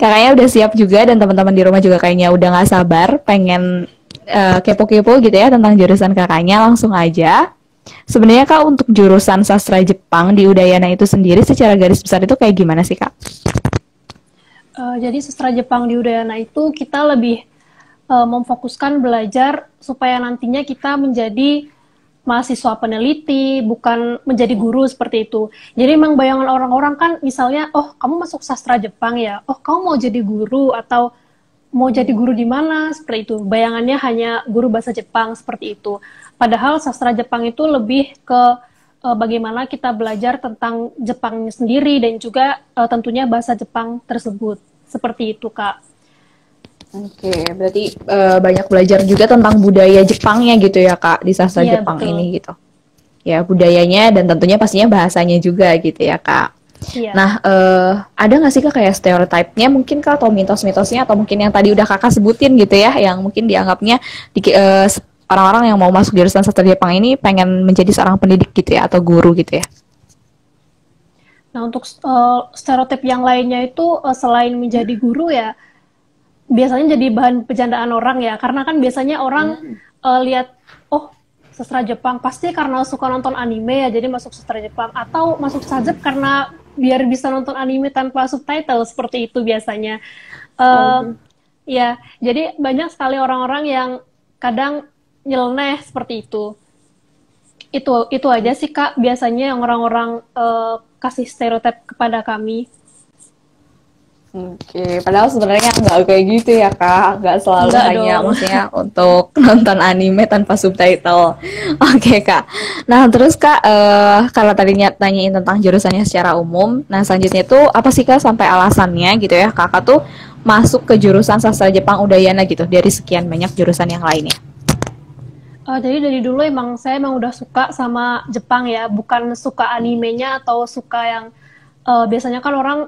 kakaknya udah siap juga dan teman-teman di rumah juga kayaknya udah nggak sabar pengen kepo-kepo gitu ya tentang jurusan kakaknya. Langsung aja. Sebenarnya Kak untuk jurusan sastra Jepang di Udayana itu sendiri secara garis besar itu kayak gimana sih Kak? Jadi sastra Jepang di Udayana itu kita lebih memfokuskan belajar supaya nantinya kita menjadi mahasiswa peneliti, bukan menjadi guru seperti itu. Jadi memang bayangan orang-orang kan misalnya, oh kamu masuk sastra Jepang ya, oh kamu mau jadi guru atau mau jadi guru di mana seperti itu. Bayangannya hanya guru bahasa Jepang seperti itu. Padahal sastra Jepang itu lebih ke bagaimana kita belajar tentang Jepang sendiri dan juga tentunya bahasa Jepang tersebut. Seperti itu, Kak. Oke, berarti banyak belajar juga tentang budaya Jepangnya gitu ya Kak di sastra Iya, Jepang betul. ini gitu. Ya budayanya dan tentunya pastinya bahasanya juga gitu ya Kak. Iya. Nah, ada nggak sih Kak kayak stereotipnya mungkin Kak atau mitos-mitosnya atau mungkin yang tadi udah Kakak sebutin gitu ya yang mungkin dianggapnya orang-orang yang mau masuk jurusan sastra Jepang ini pengen menjadi seorang pendidik gitu ya atau guru gitu ya. Nah, untuk stereotip yang lainnya itu selain menjadi guru ya, biasanya jadi bahan bercandaan orang ya. Karena kan biasanya orang lihat, oh, sastra Jepang pasti karena suka nonton anime ya, jadi masuk sastra Jepang. Atau masuk sajep karena biar bisa nonton anime tanpa subtitle, seperti itu biasanya. Oh, Eh, ya, jadi banyak sekali orang-orang yang kadang nyeleneh seperti itu. Itu aja sih Kak, biasanya yang orang-orang kasih stereotip kepada kami. oke, padahal sebenarnya nggak kayak gitu ya kak, nggak selalu Enggak hanya dong. maksudnya untuk nonton anime tanpa subtitle. Oke kak, nah terus kak, kalau tadinya tanyain tentang jurusannya secara umum, nah selanjutnya itu apa sih kak sampai alasannya gitu ya kakak tuh masuk ke jurusan sastra Jepang Udayana gitu dari sekian banyak jurusan yang lainnya. Jadi dari dulu saya emang udah suka sama Jepang ya, bukan suka animenya atau suka yang biasanya kan orang,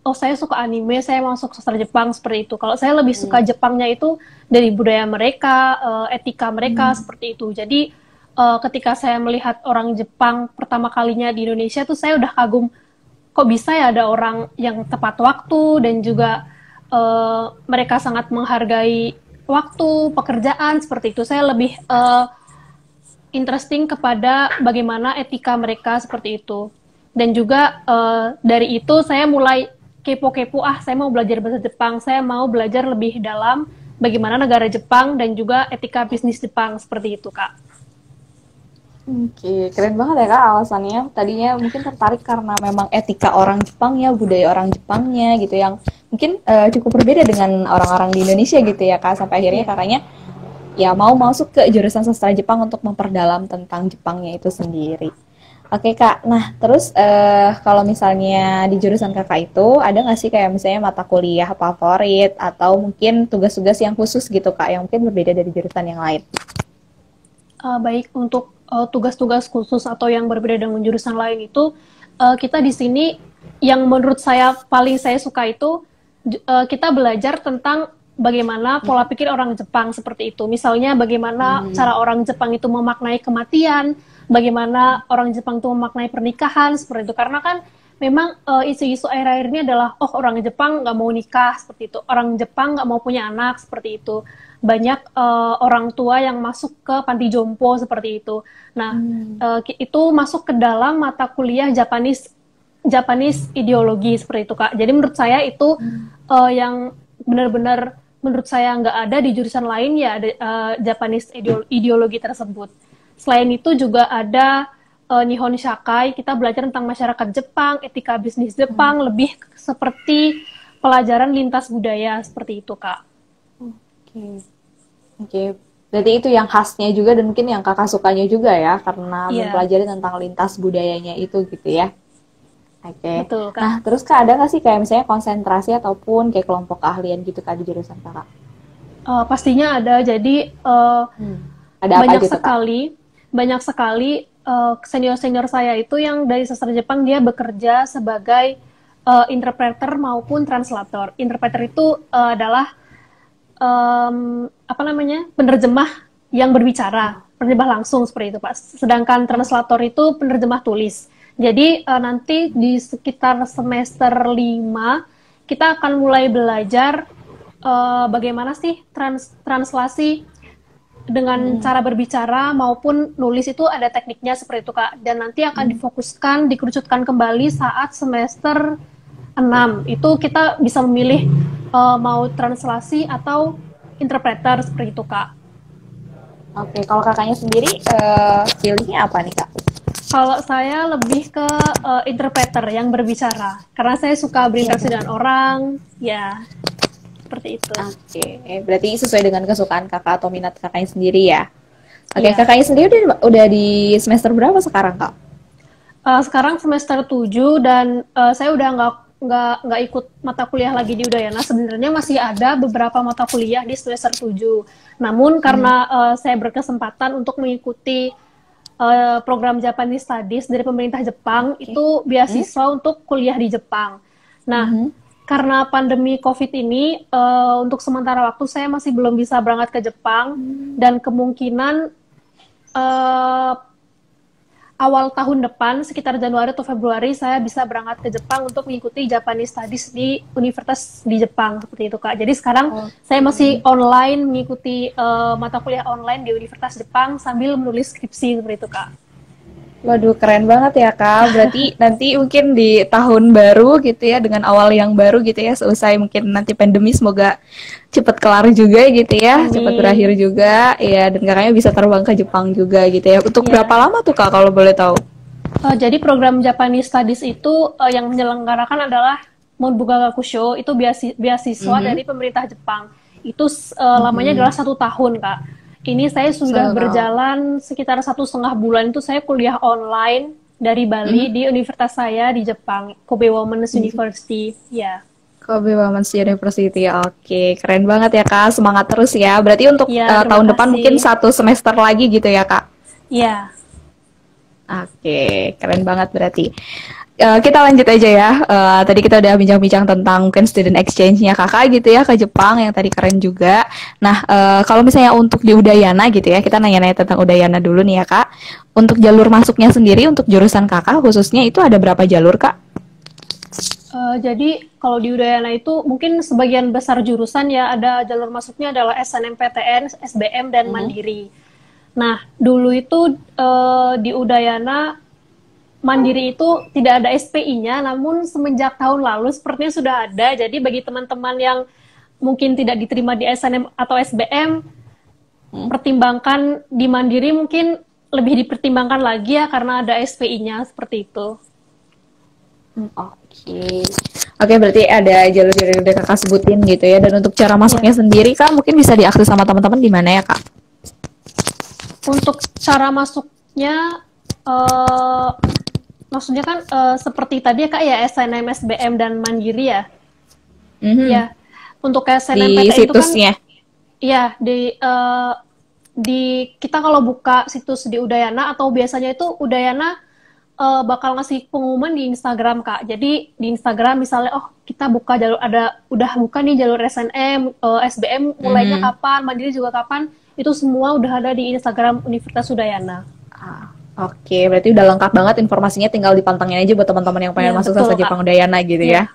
oh saya suka anime, saya masuk sastra Jepang seperti itu. Kalau saya lebih suka Jepangnya itu dari budaya mereka, etika mereka seperti itu. Jadi ketika saya melihat orang Jepang pertama kalinya di Indonesia tuh saya udah kagum, kok bisa ya ada orang yang tepat waktu dan juga mereka sangat menghargai waktu pekerjaan seperti itu. Saya lebih interesting kepada bagaimana etika mereka seperti itu. Dan juga dari itu saya mulai kepo-kepo, saya mau belajar bahasa Jepang, saya mau belajar lebih dalam bagaimana negara Jepang dan juga etika bisnis Jepang seperti itu, Kak. Oke, keren banget ya Kak alasannya. Tadinya mungkin tertarik karena memang etika orang Jepang ya, budaya orang Jepangnya gitu yang mungkin cukup berbeda dengan orang-orang di Indonesia gitu ya Kak. Sampai akhirnya Iya. kakaknya ya mau masuk ke jurusan sastra Jepang untuk memperdalam tentang Jepangnya itu sendiri. Oke Kak, nah terus kalau misalnya di jurusan kakak itu ada nggak sih kayak misalnya mata kuliah favorit atau mungkin tugas-tugas yang khusus gitu Kak yang mungkin berbeda dari jurusan yang lain? Baik untuk tugas-tugas khusus atau yang berbeda dengan jurusan lain itu kita di sini yang menurut saya paling saya suka itu kita belajar tentang bagaimana pola pikir orang Jepang seperti itu. Misalnya bagaimana cara orang Jepang itu memaknai kematian, bagaimana orang Jepang itu memaknai pernikahan seperti itu. Karena kan memang isu-isu akhir-akhir ini adalah oh orang Jepang nggak mau nikah seperti itu, orang Jepang nggak mau punya anak seperti itu, banyak orang tua yang masuk ke panti jompo seperti itu. Nah, itu masuk ke dalam mata kuliah Japanese ideologi seperti itu Kak. Jadi menurut saya itu yang benar-benar menurut saya nggak ada di jurusan lain ya ada Japanese ideologi tersebut. Selain itu juga ada Nihon Shakai, kita belajar tentang masyarakat Jepang, etika bisnis Jepang, lebih seperti pelajaran lintas budaya seperti itu Kak. Oke. Oke, berarti itu yang khasnya juga dan mungkin yang kakak sukanya juga ya, karena Iya, mempelajari tentang lintas budayanya itu gitu ya. Oke, betul Kak. nah terus kak ada nggak sih kayak misalnya konsentrasi ataupun kayak kelompok keahlian gitu kak di jurusan kakak? Pastinya ada. Jadi Ada apa banyak gitu kak? sekali, banyak sekali senior-senior saya itu yang dari sastra Jepang dia bekerja sebagai interpreter maupun translator. Interpreter itu adalah apa namanya penerjemah yang berbicara, penerjemah langsung seperti itu Pak. Sedangkan translator itu penerjemah tulis. Jadi nanti di sekitar semester 5 kita akan mulai belajar bagaimana sih translasi dengan cara berbicara maupun nulis itu ada tekniknya seperti itu Kak. Dan nanti akan difokuskan, dikerucutkan kembali saat semester 6. Itu kita bisa memilih mau translasi atau interpreter seperti itu Kak. Oke, kalau kakaknya sendiri pilihnya apa nih Kak? Kalau saya lebih ke interpreter yang berbicara. Karena saya suka berinteraksi dengan orang, ya seperti itu. Oke, berarti sesuai dengan kesukaan kakak atau minat kakaknya sendiri ya. Oke, Iya. kakaknya sendiri udah di semester berapa sekarang Kak? Sekarang semester 7 dan saya udah nggak ikut mata kuliah lagi di Udayana. Sebenarnya masih ada beberapa mata kuliah di semester 7. Namun karena saya berkesempatan untuk mengikuti program Japanese Studies dari pemerintah Jepang, itu beasiswa untuk kuliah di Jepang. Nah, karena pandemi COVID ini, untuk sementara waktu saya masih belum bisa berangkat ke Jepang, dan kemungkinan awal tahun depan, sekitar Januari atau Februari, saya bisa berangkat ke Jepang untuk mengikuti Japanese Studies di universitas di Jepang, seperti itu Kak. Jadi sekarang saya masih online mengikuti mata kuliah online di Universitas Jepang sambil menulis skripsi, seperti itu Kak. Waduh, keren banget ya Kak. Berarti nanti mungkin di tahun baru gitu ya, dengan awal yang baru gitu ya, seusai mungkin nanti pandemi semoga cepat kelar juga gitu ya, cepat berakhir juga ya, dan kakaknya bisa terbang ke Jepang juga gitu ya. Untuk berapa lama tuh Kak kalau boleh tahu? Jadi program Japanese Studies itu yang menyelenggarakan adalah Monbuga Gakusho, itu beasiswa dari pemerintah Jepang. Itu lamanya adalah 1 tahun Kak. Ini saya sudah berjalan sekitar 1,5 bulan, itu saya kuliah online dari Bali di universitas saya di Jepang, Kobe Women's University. Ya. Kobe Women's University, oke, keren banget ya Kak, semangat terus ya. Berarti untuk tahun depan mungkin 1 semester lagi gitu ya Kak? Iya. Oke, keren banget berarti. Kita lanjut aja ya. Tadi kita udah bincang-bincang tentang mungkin student exchange-nya kakak gitu ya ke Jepang, yang tadi keren juga. Nah, kalau misalnya untuk di Udayana gitu ya, kita nanya-nanya tentang Udayana dulu nih ya kak. Untuk jalur masuknya sendiri untuk jurusan kakak khususnya itu ada berapa jalur kak? Jadi kalau di Udayana itu mungkin sebagian besar jurusan ya ada jalur masuknya adalah SNMPTN, SBM dan Mandiri. Nah, dulu itu di Udayana Mandiri itu tidak ada SPI-nya, namun semenjak tahun lalu sepertinya sudah ada. Jadi bagi teman-teman yang mungkin tidak diterima di SNM atau SBM, pertimbangkan di Mandiri mungkin lebih dipertimbangkan lagi ya karena ada SPI-nya seperti itu. Oke, berarti ada jalur-jalur yang udah kakak sebutin gitu ya. Dan untuk cara masuknya sendiri kak mungkin bisa diakses sama teman-teman di mana ya kak? Untuk cara masuknya maksudnya kan seperti tadi ya kak ya, SNM, SBM dan Mandiri ya. Ya, untuk SNMPTN di situsnya. Itu kan ya di kita kalau buka situs di Udayana atau biasanya itu Udayana bakal ngasih pengumuman di Instagram kak. Jadi di Instagram misalnya kita buka jalur, udah buka nih jalur SNM, SBM mulainya kapan, Mandiri juga kapan, itu semua udah ada di Instagram Universitas Udayana. Oke, berarti udah lengkap banget informasinya, tinggal dipantengin aja buat teman-teman yang pengen masuk sastra Jepang Udayana gitu ya.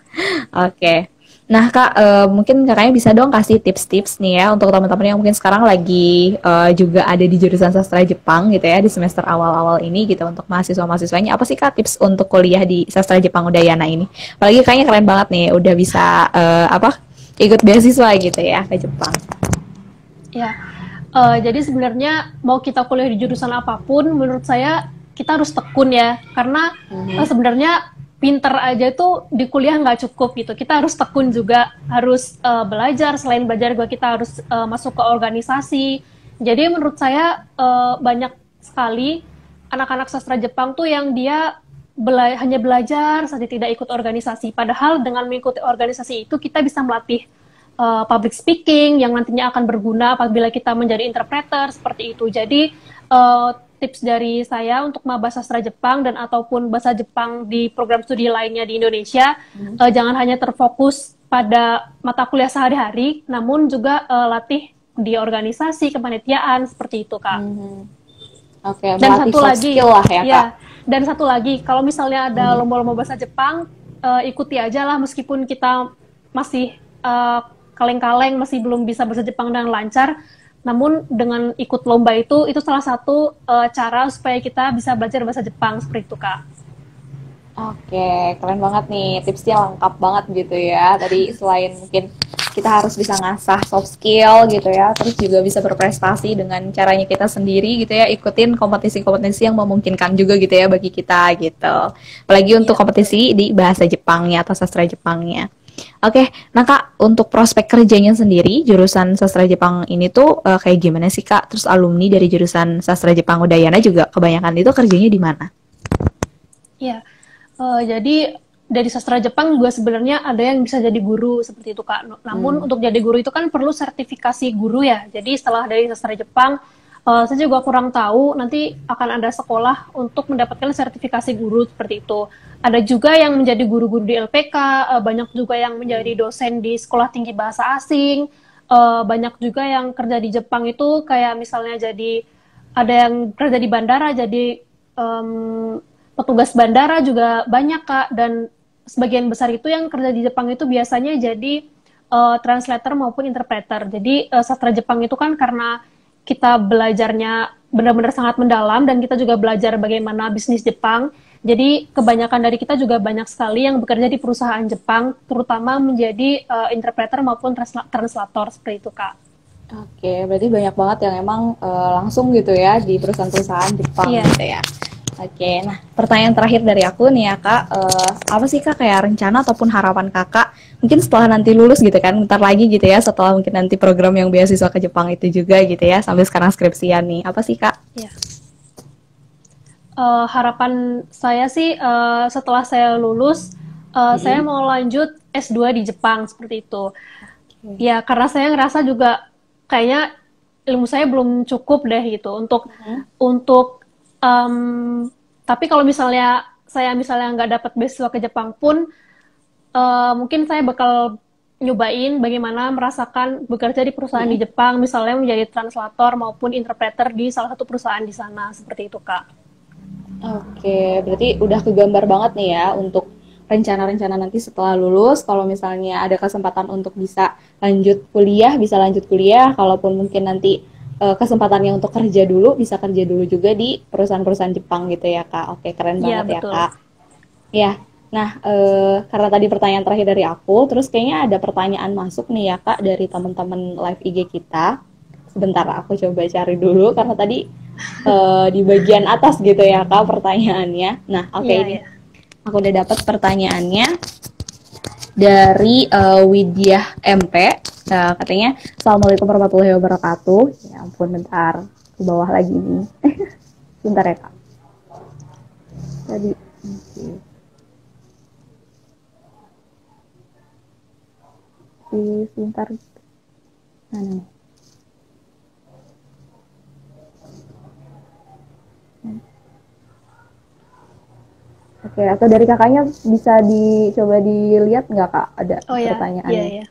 Oke. Nah kak, mungkin kakaknya bisa dong kasih tips-tips nih ya untuk teman-teman yang mungkin sekarang lagi juga ada di jurusan sastra Jepang gitu ya di semester awal-awal ini gitu, untuk mahasiswa-mahasiswanya. Apa sih kak tips untuk kuliah di sastra Jepang Udayana ini? Apalagi kayaknya keren banget nih, udah bisa ikut beasiswa gitu ya ke Jepang. Ya. Jadi sebenarnya mau kita kuliah di jurusan apapun, menurut saya kita harus tekun ya, karena sebenarnya pinter aja tuh di kuliah nggak cukup gitu. Kita harus tekun juga, harus belajar. Selain belajar juga kita harus masuk ke organisasi. Jadi menurut saya banyak sekali anak-anak sastra Jepang tuh yang dia hanya belajar saja, tidak ikut organisasi. Padahal dengan mengikuti organisasi itu kita bisa melatih public speaking yang nantinya akan berguna apabila kita menjadi interpreter seperti itu. Jadi tips dari saya untuk maba sastra Jepang dan ataupun bahasa Jepang di program studi lainnya di Indonesia, jangan hanya terfokus pada mata kuliah sehari-hari, namun juga latih di organisasi, kepanitiaan seperti itu kak. Oke, dan satu lagi lah ya, kak. Dan satu lagi, kalau misalnya ada lomba-lomba bahasa Jepang, ikuti aja lah meskipun kita masih kaleng-kaleng, masih belum bisa bahasa Jepang dengan lancar. Namun dengan ikut lomba itu salah satu cara supaya kita bisa belajar bahasa Jepang seperti itu, Kak. Oke, keren banget nih. Tipsnya lengkap banget gitu ya. Tadi selain mungkin kita harus bisa ngasah soft skill gitu ya, terus juga bisa berprestasi dengan caranya kita sendiri gitu ya, ikutin kompetisi-kompetisi yang memungkinkan juga gitu ya bagi kita gitu. Apalagi untuk Iya, betul. kompetisi di bahasa Jepangnya atau sastra Jepangnya. Oke, nah Kak, untuk prospek kerjanya sendiri, jurusan sastra Jepang ini tuh kayak gimana sih Kak? Terus alumni dari jurusan sastra Jepang Udayana juga kebanyakan itu kerjanya di mana? Iya. Jadi dari sastra Jepang juga sebenarnya ada yang bisa jadi guru seperti itu, Kak. Namun Hmm. untuk jadi guru itu kan perlu sertifikasi guru ya. Jadi setelah dari sastra Jepang, saya juga kurang tahu nanti akan ada sekolah untuk mendapatkan sertifikasi guru seperti itu. Ada juga yang menjadi guru-guru di LPK, banyak juga yang menjadi dosen di sekolah tinggi bahasa asing, banyak juga yang kerja di Jepang itu kayak misalnya jadi ada yang kerja di bandara jadi petugas bandara juga banyak, Kak, dan sebagian besar itu yang kerja di Jepang itu biasanya jadi translator maupun interpreter. Jadi sastra Jepang itu kan karena kita belajarnya benar-benar sangat mendalam dan kita juga belajar bagaimana bisnis Jepang. Jadi kebanyakan dari kita juga banyak sekali yang bekerja di perusahaan Jepang, terutama menjadi interpreter maupun translator seperti itu, Kak. Oke, berarti banyak banget yang emang langsung gitu ya di perusahaan-perusahaan Jepang Iya. gitu ya. Oke, nah pertanyaan terakhir dari aku nih ya Kak, apa sih Kak kayak rencana ataupun harapan Kakak mungkin setelah nanti lulus gitu kan, bentar lagi gitu ya, setelah mungkin nanti program yang beasiswa ke Jepang itu juga gitu ya, sambil sekarang skripsian nih, apa sih Kak? Iya. Harapan saya sih setelah saya lulus, saya Mm-mm. mau lanjut S2 di Jepang seperti itu. Ya, karena saya ngerasa juga kayaknya ilmu saya belum cukup deh gitu Mhm. untuk tapi kalau misalnya saya misalnya nggak dapat beasiswa ke Jepang pun mungkin saya bakal nyobain bagaimana merasakan bekerja di perusahaan di Mm-mm. Jepang, misalnya menjadi translator maupun interpreter di salah satu perusahaan di sana seperti itu, Kak. Oke, berarti udah kegambar banget nih ya untuk rencana-rencana nanti setelah lulus, kalau misalnya ada kesempatan untuk bisa lanjut kuliah, kalaupun mungkin nanti kesempatannya untuk kerja dulu, bisa kerja dulu juga di perusahaan-perusahaan Jepang gitu ya Kak. Oke, keren Iya, banget ya betul. Kak. Ya, nah karena tadi pertanyaan terakhir dari aku, terus kayaknya ada pertanyaan masuk nih ya Kak dari teman-teman live IG kita. Sebentar, aku coba cari dulu karena tadi di bagian atas gitu ya Kak pertanyaannya. Nah, oke Iya, ini iya. aku udah dapat pertanyaannya dari Widya MP. Katanya, Assalamualaikum warahmatullahi wabarakatuh. Ya ampun, bentar. Ke bawah lagi nih. Bentar ya Kak. Tadi. Okay. Sebentar. Nah, nih. Oke, atau dari kakaknya bisa dicoba dilihat nggak kak ada Oh ya, iya, pertanyaannya? iya.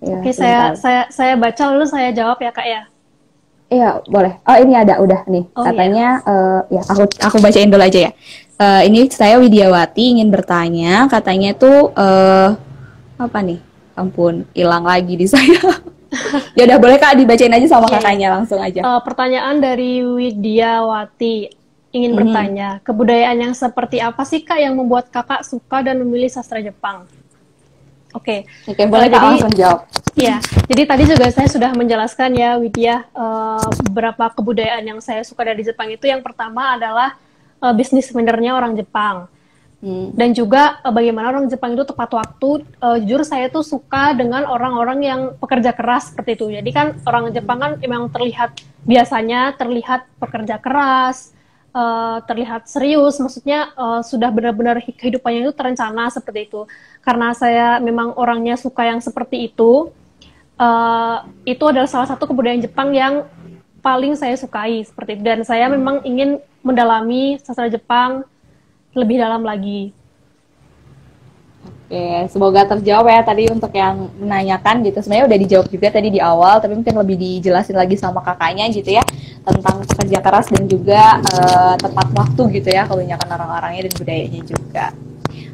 Ya, Oke, sebentar. saya baca lalu saya jawab ya, Kak ya. Iya, boleh. Oh, ini ada, udah nih. Oh ya. Katanya, ya aku bacain dulu aja ya. Ini saya Widiawati ingin bertanya, katanya tuh apa nih? Ampun, hilang lagi di saya. Ya udah boleh kak dibacain aja sama Iya, iya. kakaknya langsung aja. Pertanyaan dari Widiawati ingin Mhm. bertanya, kebudayaan yang seperti apa sih Kak yang membuat Kakak suka dan memilih sastra Jepang? Oke, Oke, boleh kak jadi langsung jawab. ya, jadi tadi juga saya sudah menjelaskan ya Widya beberapa kebudayaan yang saya suka dari Jepang itu yang pertama adalah bisnis sebenarnya orang Jepang. Hmm. Dan juga bagaimana orang Jepang itu tepat waktu. Jujur saya tuh suka dengan orang-orang yang pekerja keras seperti itu. Jadi kan orang Jepang kan memang biasanya terlihat pekerja keras, terlihat serius. Maksudnya sudah benar-benar kehidupannya itu terencana seperti itu. Karena saya memang orangnya suka yang seperti itu adalah salah satu kebudayaan Jepang yang paling saya sukai seperti itu. Dan saya memang ingin mendalami sastra Jepang lebih dalam lagi. Oke, semoga terjawab ya tadi untuk yang menanyakan gitu. Sebenarnya udah dijawab juga tadi di awal, tapi mungkin lebih dijelasin lagi sama kakaknya gitu ya tentang pekerja keras dan juga tepat waktu gitu ya kebanyakan orang-orangnya dan budayanya juga.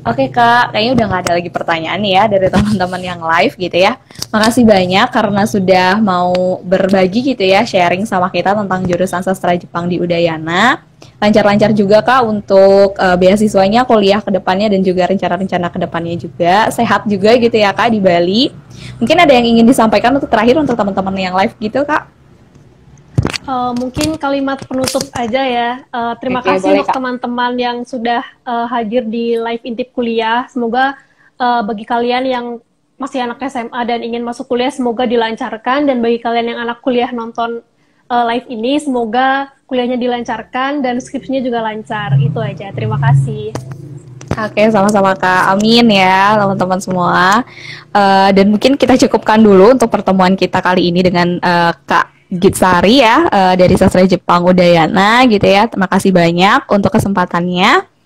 Oke Kak, kayaknya udah nggak ada lagi pertanyaan nih ya dari teman-teman yang live gitu ya. Makasih banyak karena sudah mau berbagi gitu ya, sharing sama kita tentang jurusan sastra Jepang di Udayana. Lancar-lancar juga Kak untuk beasiswanya, kuliah ke depannya dan juga rencana-rencana ke depannya juga. Sehat juga gitu ya Kak di Bali. Mungkin ada yang ingin disampaikan untuk terakhir untuk teman-teman yang live gitu Kak? Mungkin kalimat penutup aja ya. Terima Oke, kasih boleh untuk Kak. teman-teman yang sudah hadir di live intip kuliah. Semoga bagi kalian yang masih anak SMA dan ingin masuk kuliah, semoga dilancarkan. Dan bagi kalian yang anak kuliah nonton live ini, semoga kuliahnya dilancarkan dan skripsinya juga lancar. Itu aja. Terima kasih. Oke, sama-sama Kak. Amin ya, teman-teman semua. Dan mungkin kita cukupkan dulu untuk pertemuan kita kali ini dengan Kak Gitsari ya, dari Sastra Jepang Udayana gitu ya. Terima kasih banyak untuk kesempatannya.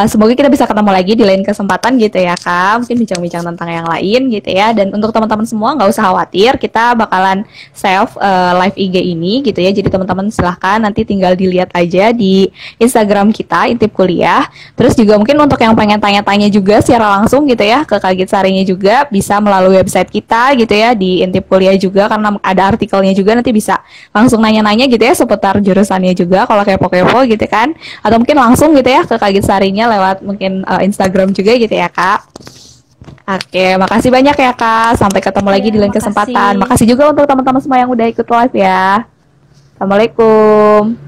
Semoga kita bisa ketemu lagi di lain kesempatan gitu ya Kak. Mungkin bincang-bincang tentang yang lain gitu ya. Dan untuk teman-teman semua nggak usah khawatir, kita bakalan save live IG ini gitu ya. Jadi teman-teman silahkan nanti tinggal dilihat aja di Instagram kita Intip Kuliah. Terus juga mungkin untuk yang pengen tanya-tanya juga secara langsung gitu ya ke Kak Gitsarinya juga bisa melalui website kita gitu ya di Intip Kuliah juga, karena ada artikelnya juga, nanti bisa langsung nanya-nanya gitu ya seputar jurusannya juga kalau kepo-kepo gitu kan. Atau mungkin langsung gitu ya ke Kak Gitsarinya lewat mungkin Instagram juga gitu ya Kak. Oke, makasih banyak ya Kak. Sampai ketemu lagi di lain Makasih. kesempatan. Makasih juga untuk teman-teman semua yang udah ikut live ya. Assalamualaikum.